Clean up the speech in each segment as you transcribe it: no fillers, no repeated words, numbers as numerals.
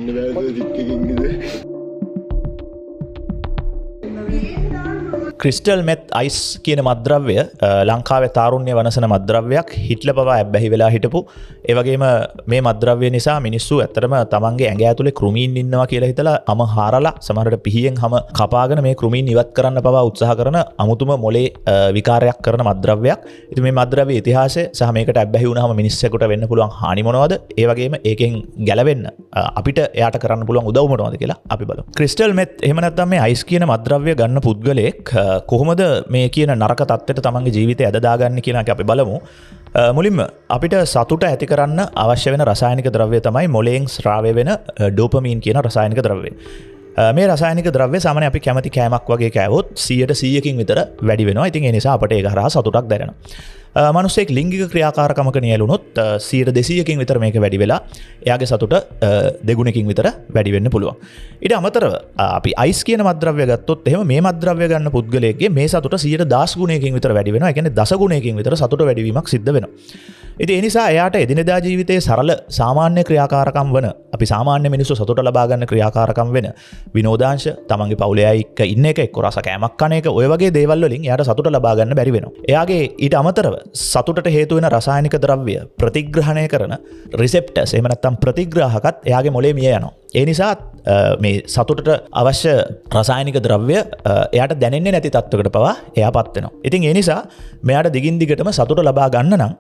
ඉන්න බෑ සික් එකකින් ඉඳ. ක්‍රිස්ටල් මෙත් අයිස් කියන මද්‍රව්‍ය ලංකාවේ තාරුණ්‍ය වනසන මද්‍රව්‍යයක් හිට්ල පවා ඇබ්බැහි වෙලා හිටපු. ඒ වගේම මේ මද්‍රව්‍ය නිසා මිනිස්සු ඇත්තටම තමන්ගේ ඇඟ ඇතුලේ කෘමීන් ඉන්නවා කියලා හිතලා හැම හාරලා සමහරට පිහියෙන් හැම කපාගෙන මේ කෘමීන් ඉවත් කරන්න පවා උත්සාහ කරන අමුතුම මොලේ විකාරයක් කරන මද්‍රව්‍යයක්. ඉතින් මේ මද්‍රව්‍ය ඉතිහාසය සහ මේකට ඇබ්බැහි වුණාම මිනිස්සුෙකුට වෙන්න පුළුවන් හානි මොනවද? ඒ වගේම ඒකෙන් ගැලවෙන්න අපිට එයාට කරන්න පුළුවන් උදව් මොනවද කියලා අපි බලමු. ක්‍රිස්ටල් මෙත් එහෙම නැත්නම් මේ අයිස් කියන මද්‍රව්‍ය ගන්න පුද්ගලයෙක් කොහොමද මේ කියන නරක තත්ත්වයට තමන්ගේ ජීවිතය ඇදදාගන්නේ කියන එක අපි බලමු. මුලින්ම අපිට සතුට ඇති කරන්න අවශ්‍ය වෙන රසායනික ද්‍රව්‍ය තමයි මොලයෙන් ස්‍රාවය වෙන ඩෝපමීන් කියන රසායනික ද්‍රව්‍ය. මේ රසායනික ද්‍රව්‍ය සාමාන්‍යයෙන් අපි කැමති කෑමක් වගේ කෑවොත් 100%කින් විතර වැඩි වෙනවා. ඉතින් ඒ නිසා අපට ඒක හරහා සතුටක් දැනෙනවා. මනුස්සයෙක් ලිංගික ක්‍රියාකාරකමක නියැලුණොත් 100-200කින් විතර මේක වැඩි වෙලා එයාගේ සතුට දෙගුණකින් විතර වැඩි වෙන්න පුළුවන්. ඊට අමතරව අපි අයිස් කියන මද්‍රව්‍ය ගත්තොත් එහෙම මේ මද්‍රව්‍ය ගන්න පුද්ගලයෙක්ගේ මේ සතුට 110 ගුණයකින් විතර වැඩි වෙනවා. ඒ කියන්නේ දස ගුණයකින් විතර සතුට වැඩිවීමක් සිද්ධ වෙනවා. ඉතින් ඒ නිසා එයාට එදිනෙදා ජීවිතයේ සරල සාමාන්‍ය ක්‍රියාකාරකම් වන අපි සාමාන්‍ය මිනිස්සු සතුට ලබා ගන්න ක්‍රියාකාරකම් වෙන විනෝදාංශ තමන්ගේ පවුලේ අය එක්ක ඉන්න එක එක්ක රස කෑමක් කන එක ඔය වගේ දේවල් වලින් එයාට සතුට ලබා ගන්න බැරි වෙනවා. එයාගේ ඊට අමතරව සතුටට හේතු වෙන රසායනික ද්‍රව්‍ය ප්‍රතිග්‍රහණය කරන රිසෙප්ටර්ස් එහෙම නැත්නම් ප්‍රතිග්‍රාහකත් එයාගේ මොලේ මිය යනවා. ඒ නිසා මේ සතුටට අවශ්‍ය රසායනික ද්‍රව්‍ය එයාට දැනෙන්නේ නැති තත්වයකට පවා එයාපත් වෙනවා. ඉතින් ඒ නිසා මෙයාට දිගින් දිගටම සතුට ලබා ගන්න නම්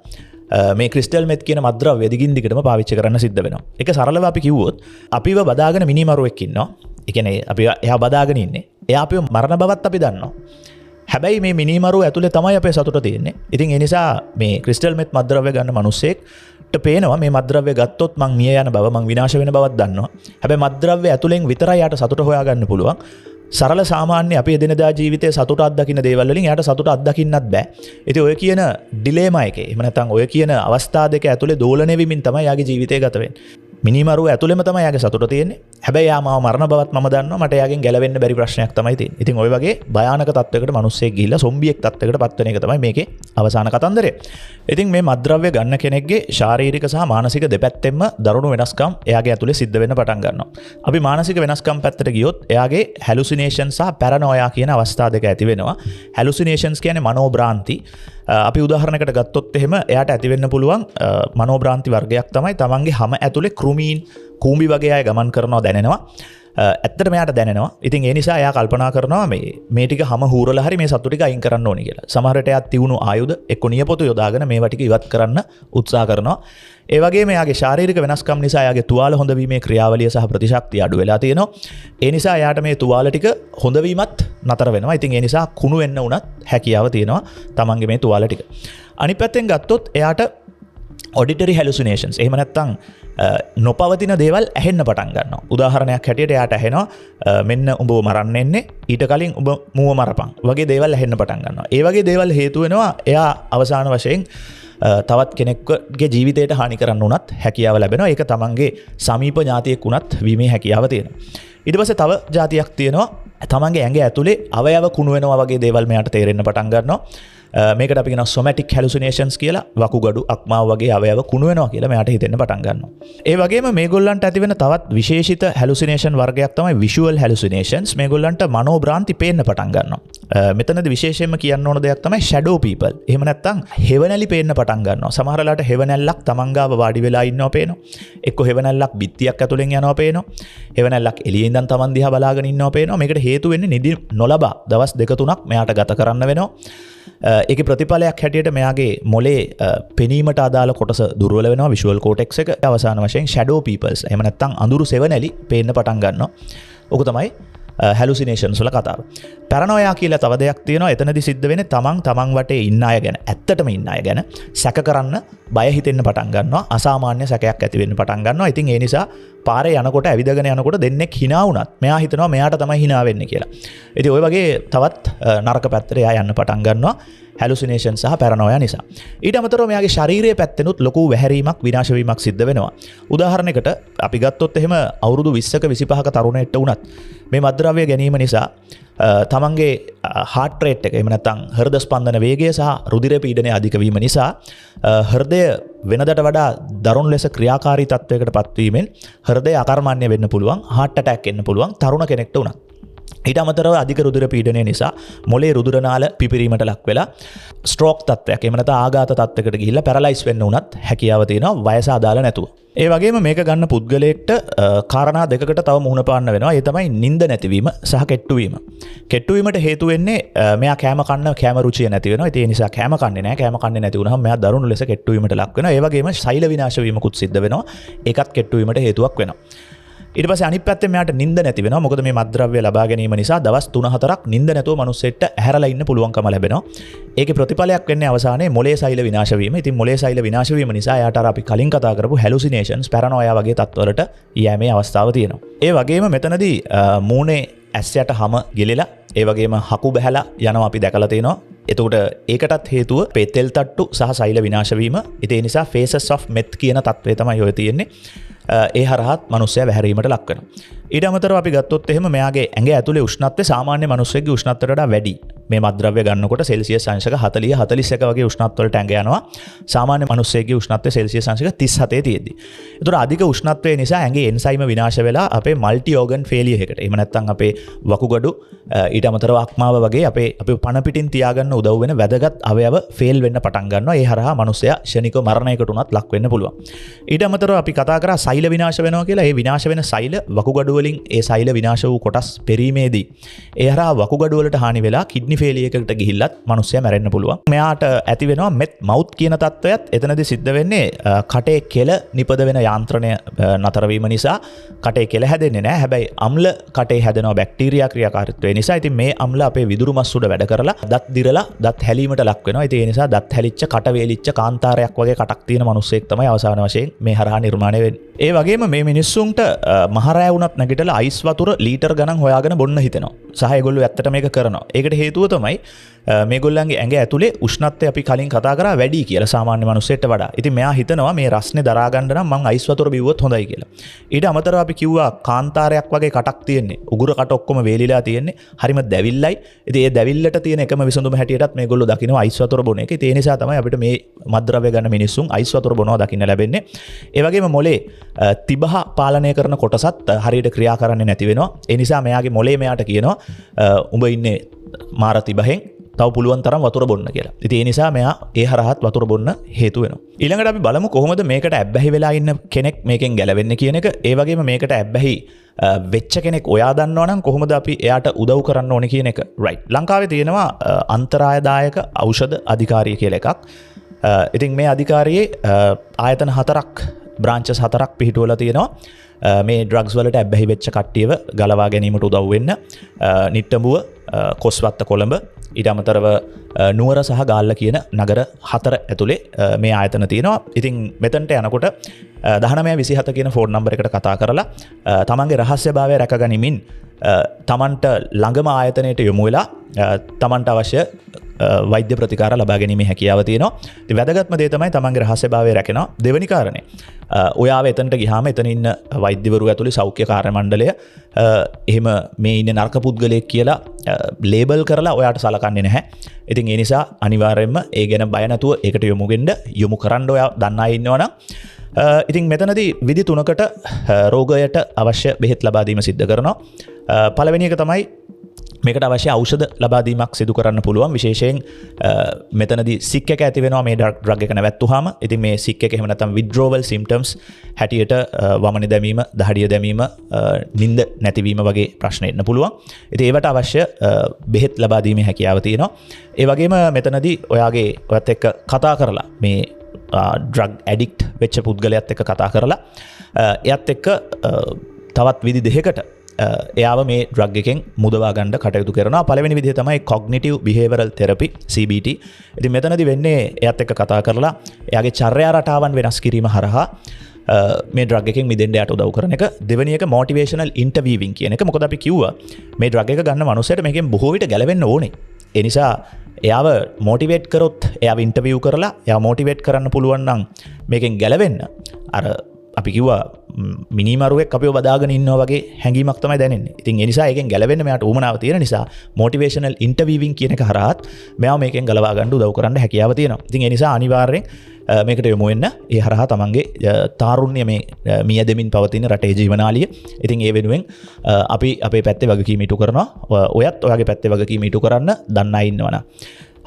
මේ ක්‍රිස්ටල් මෙත් කියන මද්‍රව්‍ය දිගින් දිගටම පාවිච්චි කරන්න සිද්ධ වෙනවා. ඒක සරලව අපි කිව්වොත් අපිව බදාගෙන මිනිමරුවෙක් ඉන්නවා. ඒ කියන්නේ අපි එයා බදාගෙන ඉන්නේ. එයා අපිව මරණ බවත් අපි දන්නවා. හැබැයි මේ මිනිමරුව ඇතුලේ තමයි අපේ සතුට තියෙන්නේ. ඉතින් ඒ නිසා මේ ක්‍රිස්ටල් මෙත් මද්‍රව්‍ය ගන්න මිනිස්සෙක්ට පේනවා මේ මද්‍රව්‍ය ගත්තොත් මං මිය යන බව මං විනාශ වෙන බවක් දන්නවා. හැබැයි මද්‍රව්‍ය ඇතුලෙන් විතරයි යාට සතුට හොයාගන්න පුළුවන්. සරල සාමාන්‍ය අපි එදිනදා ජීවිතයේ සතුට අත්දකින්න දේවල් වලින් යාට සතුට අත්දකින්නත් බෑ. ඉතින් ඔය කියන ඩිලේමා එකේ එහෙම නැත්නම් ඔය කියන අවස්ථා දෙක ඇතුලේ දෝලණය වෙමින් තමයි යාගේ ජීවිතය ගත වෙන්නේ. මිනිමරුව ඇතුළෙම තමයි යාගේ සතුට තියෙන්නේ. හැබැයි යා මාව මරණ බවත් මම දන්නවා. මට යාගෙන් ගැලවෙන්න බැරි ප්‍රශ්නයක් තමයි තියෙන්නේ. ඉතින් ওই වගේ භයානක තත්වයකට මිනිස්සෙක් ගිහිල්ලා සොම්බියෙක් තත්වයකට පත් වෙන එක තමයි මේකේ අවසාන කතන්දරය. ඉතින් මේ මද්‍රව්‍ය ගන්න කෙනෙක්ගේ ශාරීරික සහ මානසික දෙපැත්තෙන්ම දරුණු වෙනස්කම් එයාගේ ඇතුලේ සිද්ධ වෙන්න පටන් ගන්නවා. අපි මානසික වෙනස්කම් පැත්තට ගියොත් එයාගේ හැලුසිනේෂන් සහ පැරනෝයා කියන අවස්ථා දෙක ඇති වෙනවා. හැලුසිනේෂන්ස් කියන්නේ මනෝභ්‍රාන්ති. අපි උදාහරණයකට ගත්තොත් එහෙම එයාට ඇති වෙන්න පුළුවන් මනෝභ්‍රාන්ති වර්ගයක් තමයි තමන්ගේ හැම ඇතුලේ කෘමීන් කූඹි වගේ අය ගමන් කරනවා දැනෙනවා. ඇත්තට මෙයාට දැනෙනවා. ඉතින් ඒ නිසා එයා කල්පනා කරනවා මේ ටික හැම හූරලා හරි මේ සතු ටික අයින් කරන්න ඕනේ කියලා. සමහරට එයා තියුණු ආයුධ එක්ක නියපොතු යොදාගෙන මේවා ටික ඉවත් කරන්න උත්සාහ කරනවා. ඒ වගේම එයාගේ ශාරීරික වෙනස්කම් නිසා එයාගේ තුවාල හොඳවීමේ ක්‍රියාවලිය සහ ප්‍රතිශක්තිය අඩු වෙලා තියෙනවා. ඒ නිසා එයාට මේ තුවාල ටික හොඳවීමත් නතර වෙනවා. ඉතින් ඒ නිසා කුණු වෙන්න උනත් හැකියාව තියෙනවා තමන්ගේ මේ තුවාල ටික. අනිත් පැත්තෙන් ගත්තොත් එයාට ඔඩිටරි හැලුසිනේෂන්ස් එහෙම නැත්නම් නොපවතින දේවල් ඇහෙන්න පටන් ගන්නවා. උදාහරණයක් හැටියට එයාට ඇහෙනවා මෙන්න උඹව මරන්න එන්නේ ඊට කලින් උඹ මුව මරපන් වගේ දේවල් ඇහෙන්න පටන් ගන්නවා. ඒ වගේ දේවල් හේතු වෙනවා එයා අවසාන වශයෙන් තවත් කෙනෙක්ගේ ජීවිතයට හානි කරන්න උනත් හැකියාව ලැබෙනවා. ඒක තමන්ගේ සමීප ඥාතියෙක් උනත් වීමේ හැකියාව තියෙනවා. ඊට පස්සේ තව જાතියක් තියෙනවා තමන්ගේ ඇඟ ඇතුලේ අවයව කුණු වෙනවා වගේ දේවල් මෙයාට තේරෙන්න පටන් ගන්නවා. මේකට අපි කියනවා somatic hallucinations කියලා. වකුගඩු අක්මාව වගේ අවයව කුණු වෙනවා කියලා මෙයාට හිතෙන්න පටන් ගන්නවා. ඒ වගේම මේගොල්ලන්ට ඇති වෙන තවත් විශේෂිත hallucination වර්ගයක් තමයි visual hallucinations. මේගොල්ලන්ට මනෝභ්‍රාන්ති පේන්න පටන් ගන්නවා. මෙතනදී විශේෂයෙන්ම කියන්න ඕන දෙයක් තමයි shadow people. එහෙම නැත්නම් හෙවණැලි පේන්න පටන් ගන්නවා. සමහර වෙලාවට හෙවණැල්ලක් තමන් ගාව වාඩි වෙලා ඉන්නවා පේනවා. එක්ක හෙවණැල්ලක් බිත්තියක් ඇතුලෙන් යනවා පේනවා. හෙවණැල්ලක් එළියේ ඉඳන් තමන් දිහා බලාගෙන ඉන්නවා පේනවා. මේකට හේතු වෙන්නේ නිදි නොලබා දවස් 2-3ක් මෙයාට ගත කරන්න වෙනවා. ඒකේ ප්‍රතිඵලයක් හැටියට මෙයාගේ මොලේ පෙනීමට අදාළ කොටස දුර්වල වෙනවා විෂුවල් කෝටෙක්ස් එක. අවසාන වශයෙන් shadow peoples එහෙම නැත්නම් අඳුරු සෙවණැලි පේන්න පටන් ගන්නවා. ඕක තමයි හැලුසිනේෂන්ස් වල කතාව. පැරනෝයා කියලා තව දෙයක් තියෙනවා. එතනදි සිද්ධ වෙන්නේ තමන් වටේ ඉන්න අය ගැන, ඇත්තටම ඉන්න අය ගැන සැක කරන්න, බය හිතෙන්න පටන් ගන්නවා. අසාමාන්‍ය සැකයක් ඇති වෙන්න පටන් ගන්නවා. ඉතින් ඒ නිසා පාරේ යනකොට ඇවිදගෙන යනකොට දෙන්නෙක් hina වුණත් මෙයා හිතනවා මෙයාට තමයි hina වෙන්නේ කියලා. ඉතින් ওই වගේ තවත් නරක පැත්තට එයා යන්න පටන් ගන්නවා. හැලුසිනේෂන් සහ පැරනෝයා නිසා. ඊට අමතරව මෙයාගේ ශාරීරික පැත්තෙනුත් ලොකු වැහැරීමක් විනාශ වීමක් සිද්ධ වෙනවා. උදාහරණයකට අපි ගත්තොත් එහෙම අවුරුදු 20ක 25ක තරුණයෙක්ට වුණත් මේ මද්ද්‍රව්‍ය ගැනීම නිසා තමන්ගේ හාට් රේට් එක එහෙම නැත්නම් හෘද ස්පන්දන වේගය සහ රුධිර පීඩනය අධික වීම නිසා හෘදය වෙනදට වඩා දරුණු ලෙස ක්‍රියාකාරී තත්වයකට පත්වීමෙන් හෘදය අකර්මණ්‍ය වෙන්න පුළුවන්, හાર્ට් ඇටැක් එන්න පුළුවන් තරුණ කෙනෙක්ට උනත්. ඊට අමතරව අධික රුධිර පීඩනය නිසා මොළේ රුධිර නාල පිපිරීමට ලක් වෙලා ස්ට්‍රෝක් තත්ත්වයක් එහෙම නැත්නම් ආඝාත තත්ත්වයකට ගිහිල්ලා පැරලයිස් වෙන්න උනත් හැකියාව තියෙනවා වයස අදාළ නැතුව. ඒ වගේම මේක ගන්න පුද්ගලයෙක්ට කාරණා දෙකකට තව මුහුණ පාන්න වෙනවා. ඒ තමයි නිින්ද නැතිවීම සහ කෙට්ටුවීම. කෙට්ටුවීමට හේතු වෙන්නේ මෙයා කෑම කන්න කෑම රුචිය නැති වෙනවා. ඒ නිසා කෑම කන්නේ නැහැ. කෑම කන්නේ නැති වුනහම මෙයා දරුණු ලෙස කෙට්ටුවීමට ලක් වෙනවා. ඒ වගේම ශෛල විනාශ වීමකුත් සිද්ධ වෙනවා. ඒකත් කෙට්ටුවීමට හේතුවක් වෙනවා. ඊට පස්සේ අනිත් පැත්තෙන් මෙයාට නිින්ද නැති වෙනවා. මොකද මේ මත්ද්‍රව්‍ය ලබා ගැනීම නිසා දවස් 3-4ක් නිින්ද නැතුව මිනිස්සෙක්ට ඇහැරලා ඉන්න පුළුවන්කම ලැබෙනවා. ඒකේ ප්‍රතිඵලයක් වෙන්නේ අවසානයේ මොළයේ සෛල විනාශ වීම. ඉතින් මොළයේ සෛල විනාශ වීම නිසා එයාට අර අපි කලින් කතා කරපු හැලුසිනේෂන්ස්, පැරනෝයා වගේ තත්ත්වවලට යෑමේ අවස්ථාව තියෙනවා. ඒ වගේම මෙතනදී මූණේ ඇස් යට හැම ගිලිලා ඒ වගේම හකු බහැලා යනවා අපි දැකලා තියෙනවා. එතකොට ඒකටත් හේතුව තෙල් තට්ටු සහ සෛල විනාශ වීම. ඒ නිසා faces of meth කියන තත්ත්වය තමයි ඔය තියෙන්නේ. ඒ හරහත් මිනිස්සයා වැහැරීමට ලක් වෙනවා. ඊට අමතරව අපි ගත්තොත් එහෙම මෙයාගේ ඇඟ ඇතුලේ උෂ්ණත්වය සාමාන්‍ය මිනිස්සෙක්ගේ උෂ්ණත්වයට වඩා වැඩි. මේ මත්ද්‍රව්‍ය ගන්නකොට සෙල්සියස් අංශක 40 41 වගේ උෂ්ණත්වවලට ඇඟ යනවා. සාමාන්‍ය මිනිස්සෙක්ගේ උෂ්ණත්වය සෙල්සියස් අංශක 37 තියෙද්දි. ඒතර අධික උෂ්ණත්වය නිසා ඇඟේ එන්සයිම විනාශ වෙලා අපේ මල්ටි ඕගන් ෆේලියර් එකට. එහෙම නැත්නම් අපේ වකුගඩු ඊට අමතරව අක්මාව වගේ අපේ පණ පිටින් තියාගන්න උදව් වෙන වැදගත් අවයව ෆේල් වෙන්න පටන් ගන්නවා. ඒ හරහා මිනිස්සයා ක්ෂණිකව මරණයකට උනත් ලක් වෙන්න පුළුවන්. ඊට අමතරව අපි කතා කරා සෛල විනාශ වෙනවා කියලා. ඒ විනාශ වෙන සෛල වකුගඩු වලින් ඒ සෛල විනාශ වූ කොටස් පෙරීමේදී ඒ හරහා වකුගඩු වලට හානි වෙලා කිඩ්නි ෆේලියර් එකකට ගිහිල්ලත් මිනිස්සයා මැරෙන්න පුළුවන්. මෙයාට ඇති වෙනවා මෙත් මවුත් කියන තත්ත්වයත් එතනදී සිද්ධ වෙන්නේ කටේ කෙල නිපද වෙන යාන්ත්‍රණය නතර වීම නිසා කටේ කෙල හැදෙන්නේ නැහැ. හැබැයි අම්ල කටේ හැදෙනවා බැක්ටීරියා ක්‍රියාකාරීත්වය නිසා. ඉතින් මේ අම්ල අපේ විදුරු මස් උඩ වැඩ කරලා දත් දිරලා දත් හැලීමට ලක් වෙනවා. ඉතින් ඒ නිසා දත් හැලිච්ච කට වේලිච්ච කාන්තාරයක් වගේ කටක් තියෙන මිනිස්සෙක් තමයි අවසාන වශයෙන් මේ හරහා නිර්මාණය වෙන්නේ. ඒ වගේම මේ මිනිස්සුන්ට මහරෑ වුණත් නැගිටලා අයිස් වතුර ලීටර් ගණන් හොයාගෙන බොන්න හිතෙනවා. සහ ඒගොල්ලෝ ඇත්තට මේක කරනවා. ඒකට හේතුව තමයි මේගොල්ලන්ගේ ඇඟ ඇතුලේ උෂ්ණත්වය අපි කලින් කතා කරා වැඩි කියලා සාමාන්‍ය මිනිස්සෙක්ට වඩා. ඉතින් මෙයා හිතනවා මේ රස්නේ දරා ගන්න නම් මං අයිස් වතුර බිව්වොත් හොඳයි කියලා. ඊට අමතරව අපි කිව්වා කාන්තාරයක් වගේ කටක් තියෙන්නේ. උගුර කට ඔක්කොම වේලිලා තියෙන්නේ. හරිම දැවිල්ලයි. ඉතින් ඒ දැවිල්ලට තියෙන එකම විසඳුම හැටියටත් මේගොල්ලෝ දකිනවා අයිස් වතුර බොන එක. ඒ නිසා තමයි අපිට මේ මත්ද්‍රව්‍ය ගන්න මිනිස්සුන් අයිස් වතුර බොනවා දකින්න ලැබෙන්නේ. ඒ වගේම මොලේ තිබහ පාලනය කරන කොටසත් හරියට ක්‍රියා කරන්නේ නැති වෙනවා. ඒ නිසා මෙයාගේ මොලේ මෙයාට කියනවා උඹ ඉන්නේ මාර තිබහෙන් තව පුළුවන් තරම් වතුර බොන්න කියලා. ඉතින් ඒ නිසා මෙයා ඒ හරහත් වතුර බොන්න හේතු වෙනවා. ඊළඟට අපි බලමු කොහොමද මේකට ඇබ්බැහි වෙලා ඉන්න කෙනෙක් මේකෙන් ගැලවෙන්නේ කියන එක. ඒ වගේම මේකට ඇබ්බැහි වෙච්ච කෙනෙක් ඔයා දන්නවා නම් කොහොමද අපි එයාට උදව් කරන්න ඕනේ කියන එක. රයිට්. ලංකාවේ තියෙනවා අන්තරායදායක ඖෂධ අධිකාරිය කියලා එකක්. ඉතින් මේ අධිකාරියේ ආයතන 4ක් බ්‍රාන්චස් 4ක් පිහිටුවලා තියෙනවා. මේ ඩ්‍රග්ස් වලට ඇබ්බැහි වෙච්ච කට්ටියව ගලවා ගැනීමට උදව් වෙන්න. නිට්ටඹුව, කොස්වත්ත කොළඹ, ඊට අමතරව නුවර සහ ගාල්ල කියන නගර 4 ඇතුලේ මේ ආයතන තියෙනවා. ඉතින් මෙතනට යනකොට 1927 කියන ෆෝන් නම්බර් එකට කතා කරලා තමන්ගේ රහස්‍යභාවය රැකගනිමින් තමන්ට ළඟම ආයතනයට යොමු වෙලා තමන්ට අවශ්‍ය වෛද්‍ය ප්‍රතිකාර ලබා ගැනීමේ හැකියාව තියෙනවා. ඉතින් වැදගත්ම දේ තමයි තමන්ගේ රහස්‍යභාවය රැකෙනවා. දෙවෙනි කාරණේ ඔයාව එතනට ගියාම එතන ඉන්න වෛද්‍යවරු ඇතුළේ සෞඛ්‍ය කාර්ය මණ්ඩලය එහෙම මේ ඉන්න නරක පුද්ගලයෙක් කියලා ලේබල් කරලා ඔයාට සලකන්නේ නැහැ. ඉතින් ඒ නිසා අනිවාර්යයෙන්ම ඒ ගැන බය නැතුව ඒකට යොමු කරන්න ඔයා දන්න අය ඉන්නවනම් ඉතින් මෙතනදී විධි 3කට රෝගයට අවශ්‍ය බෙහෙත් ලබා දීම සිද්ධ කරනවා. පළවෙනි එක තමයි මේකට අවශ්‍ය ඖෂධ ලබා දීමක් සිදු කරන්න පුළුවන්. විශේෂයෙන් මෙතනදී සික් එක ඇති වෙනවා මේ ඩ්‍රග් එක නැවැත්තුවාම. ඉතින් මේ සික් එක එහෙම නැත්නම් withdrawal symptoms හැටියට වමනේ දැමීම, දහඩිය දැමීම, නිින්ද නැතිවීම වගේ ප්‍රශ්න එන්න පුළුවන්. ඉතින් ඒවට අවශ්‍ය බෙහෙත් ලබා දීමේ හැකියාව තියෙනවා. ඒ වගේම මෙතනදී ඔයාගේ ඔයත් එක්ක කතා කරලා මේ ඩ්‍රග් ඇඩික්ට් වෙච්ච පුද්ගලයාත් එක්ක කතා කරලා එයත් එක්ක තවත් විධි දෙකකට එයාව මේ ඩ්‍රග් එකෙන් මුදවා ගන්න කටයුතු කරනවා. පළවෙනි විදිහ තමයි cognitive behavioral therapy CBT. ඉතින් මෙතනදී වෙන්නේ එයාත් එක්ක කතා කරලා එයාගේ චර්යා රටාවන් වෙනස් කිරීම හරහා මේ ඩ්‍රග් එකෙන් මිදෙන්න යට උදව් කරන එක. දෙවෙනි එක motivational interviewing කියන එක. මොකද අපි කිව්වා මේ ඩ්‍රග් එක ගන්න මනුස්සයට මේකෙන් බොහෝ විට ගැලවෙන්න ඕනේ. ඒ නිසා එයාව මොටිවේට් කරොත් එයාව ඉන්ටර්විව් කරලා එයාව මොටිවේට් කරන්න පුළුවන් නම් මේකෙන් ගැලවෙන්න අර අපි කිව්වා මිනිමරුවෙක් අපිව බදාගෙන ඉන්නවා වගේ හැඟීමක් තමයි දැනෙන්නේ. ඉතින් ඒ නිසා ඒකෙන් ගැලවෙන්න මෙයාට උවමනාව තියෙන නිසා මොටිවේෂනල් ඉන්ටර්විවිං කියන එක හරහාත් මෙයා මේකෙන් ගලවා ගන්න උදව් කරන්න හැකියාව තියෙනවා. ඉතින් ඒ නිසා අනිවාර්යෙන් මේකට යොමු වෙන්න ඒ හරහා තමන්ගේ තාරුණ්‍ය මේ මියදෙමින් පවතින රටේ ජීවනාලිය. ඉතින් ඒ වෙනුවෙන් අපි අපේ පැත්තේ වගකීම ඉටු කරනවා. ඔයත් ඔයාගේ පැත්තේ වගකීම ඉටු කරන්න දන්න අය ඉන්නවනම්.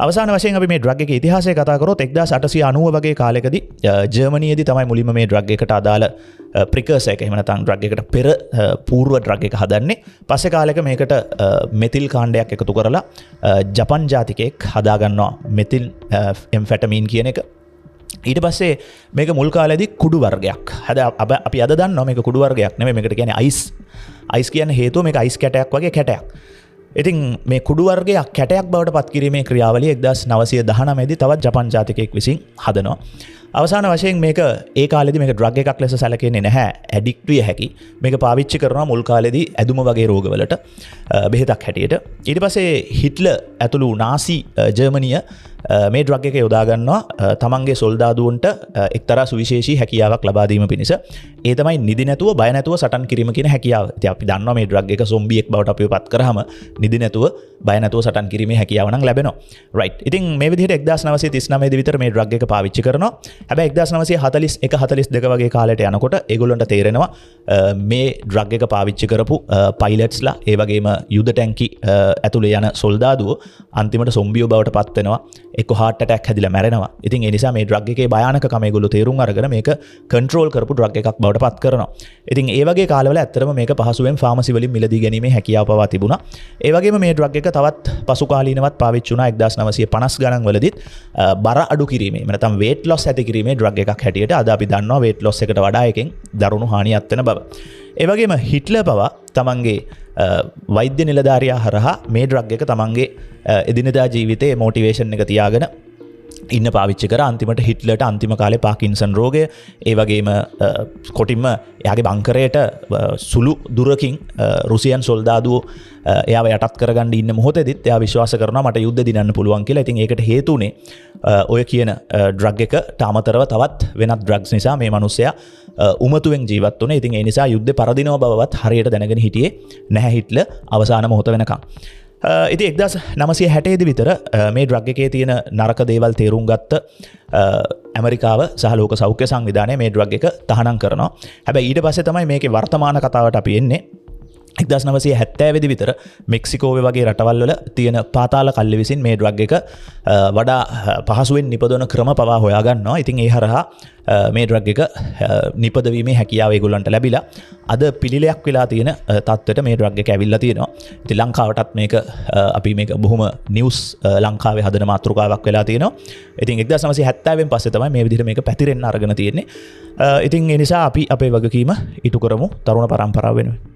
අවසාන වශයෙන් අපි මේ ඩ්‍රග් එකේ ඉතිහාසය කතා කරොත් 1890 වගේ කාලෙකදී ජර්මනියේදී තමයි මුලින්ම මේ ඩ්‍රග් එකට අදාළ ප්‍රිකර්සර් එක එහෙම නැත්නම් ඩ්‍රග් එකට පෙර పూర్ව ඩ්‍රග් එක හදන්නේ. පස්සේ කාලෙක මේකට මෙතිල් කාණ්ඩයක් එකතු කරලා ජපන් ජාතිකයෙක් හදා ගන්නවා මෙතිල් එම්ෆෙටමීන් කියන එක. ඊට පස්සේ මේක මුල් කාලේදී කුඩු වර්ගයක්. අපි අද දන්නවා මේක කුඩු වර්ගයක් නෙමෙයි. මේකට කියන්නේ අයිස්. අයිස් කියන්නේ හේතුව මේක අයිස් කැටයක් වගේ කැටයක්. ඉතින් මේ කුඩු වර්ගයක් කැටයක් බවට පත් කිරීමේ ක්‍රියාවලිය 1919 දී තවත් ජපන් ජාතිකයෙක් විසින් හදනවා. අවසාන වශයෙන් මේක ඒ කාලෙදී මේක ඩ්‍රග් එකක් ලෙස සැලකෙන්නේ නැහැ. ඇඩික්ට් විය හැකි. මේක පාවිච්චි කරනවා මුල් කාලෙදී ඇදුම වගේ රෝගවලට බෙහෙතක් හැටියට. ඊට පස්සේ හිට්ලර් ඇතුළු නාසි ජර්මනිය මේ ඩ්‍රග් එක යොදා ගන්නවා තමන්ගේ සොල්දාදුවන්ට එක්තරා සුවිශේෂී හැකියාවක් ලබා දීම පිණිස. ඒ තමයි නිදි නැතුව බය නැතුව සටන් කිරීම කියන හැකියාව. ඉතින් අපි දන්නවා මේ ඩ්‍රග් එක සොම්බියෙක් බවට අපිව පත් කරාම නිදි නැතුව බය නැතුව සටන් කිරීමේ හැකියාව නම් ලැබෙනවා. රයිට්. ඉතින් මේ විදිහට 1939 දී විතර මේ ඩ්‍රග් එක පාවිච්චි කරනවා. හැබැයි 1941 42 වගේ කාලයට යනකොට ඒගොල්ලන්ට තේරෙනවා මේ ඩ්‍රග් එක පාවිච්චි කරපු පයිලට්ස්ලා ඒ වගේම යුද ටැංකි ඇතුලේ යන සොල්දාදුවෝ අන්තිමට සොම්බියෝ බවට පත් වෙනවා. එක්ක heart attack හැදිලා මැරෙනවා. ඉතින් ඒ නිසා මේ ඩ්‍රග් එකේ භයානකකම ඒගොල්ලෝ තේරුම් අරගෙන මේක කන්ට්‍රෝල් කරපු ඩ්‍රග් එකක් බවට පත් කරනවා. ඉතින් ඒ වගේ කාලවල ඇත්තටම මේක පහසුවෙන් ෆාමසි වලින් මිලදී ගැනීමේ හැකියාව පවා තිබුණා. ඒ වගේම මේ ඩ්‍රග් එක තවත් පසු කාලීනවත් පාවිච්චි වුණා 1950 ගණන් වලදීත් බර අඩු කිරීමේ නැත්නම් weight loss ඇති කිරීමේ ඩ්‍රග් එකක් හැටියට අද අපි දන්නවා weight loss එකට වඩා එකෙන් දරුණු හානියක් වෙන බව. ඒ වගේම හිට්ලර් පවා තමන්ගේ වෛද්‍ය නිලධාරියා හරහා මේ ඩ්‍රග් එක තමන්ගේ එදිනෙදා ජීවිතයේ මොටිවේෂන් එක තියාගෙන ඉන්න පාවිච්චි කර අන්තිමට හිට්ලර්ට අන්තිම කාලේ පාකින්සන් රෝගය ඒ වගේම කොටින්ම එයාගේ බංකරයට සුළු දුරකින් රුසියන් සොල්දාදුවෝ එයාව යටත් කරගන්න ඉන්න මොහොතේදීත් එයා විශ්වාස කරනවා මට යුද්ධ දිනන්න පුළුවන් කියලා. ඉතින් ඒකට හේතු උනේ ඔය කියන ඩ්‍රග් එකට අමතරව තවත් වෙනත් ඩ්‍රග්ස් නිසා මේ මිනිස්සයා උමතුවෙන් ජීවත් වුණේ. ඉතින් ඒ නිසා යුද්ධේ පරදිනව බවවත් හරියට දැනගෙන හිටියේ නැහැ හිට්ලර් අවසාන මොහොත වෙනකම්. ඉතින් 1960 දී විතර මේ ඩ්‍රග් එකේ තියෙන නරක දේවල් තේරුම් ගත්ත ඇමරිකාව සහ ලෝක සෞඛ්‍ය සංවිධානය මේ ඩ්‍රග් එක තහනම් කරනවා. හැබැයි ඊට පස්සේ තමයි මේකේ වර්තමාන කතාවට අපි එන්නේ. 1970 දී විතර මෙක්සිකෝවේ වගේ රටවල් වල තියෙන පාතාල කල්ලි විසින් මේ ඩ්‍රග් එක වඩා පහසුවෙන් නිපදවන ක්‍රම පවා හොයා ගන්නවා. ඉතින් ඒ හරහා මේ ඩ්‍රග් එක නිපදවීමේ හැකියාව ඒගොල්ලන්ට ලැබිලා අද පිළිලයක් වෙලා තියෙන තත්ත්වයට මේ ඩ්‍රග් එක ඇවිල්ලා තියෙනවා. ඉතින් ලංකාවටත් මේක අපි මේක බොහොම නිවුස් ලංකාවේ හදන මාතෘකාවක් වෙලා තියෙනවා. ඉතින් 1970 න් පස්සේ තමයි මේ විදිහට මේක පැතිරෙන්න අරගෙන තියෙන්නේ. ඉතින් ඒ නිසා අපි අපේ වගකීම ඉටු කරමු තරුණ පරම්පරාව වෙනුවෙන්.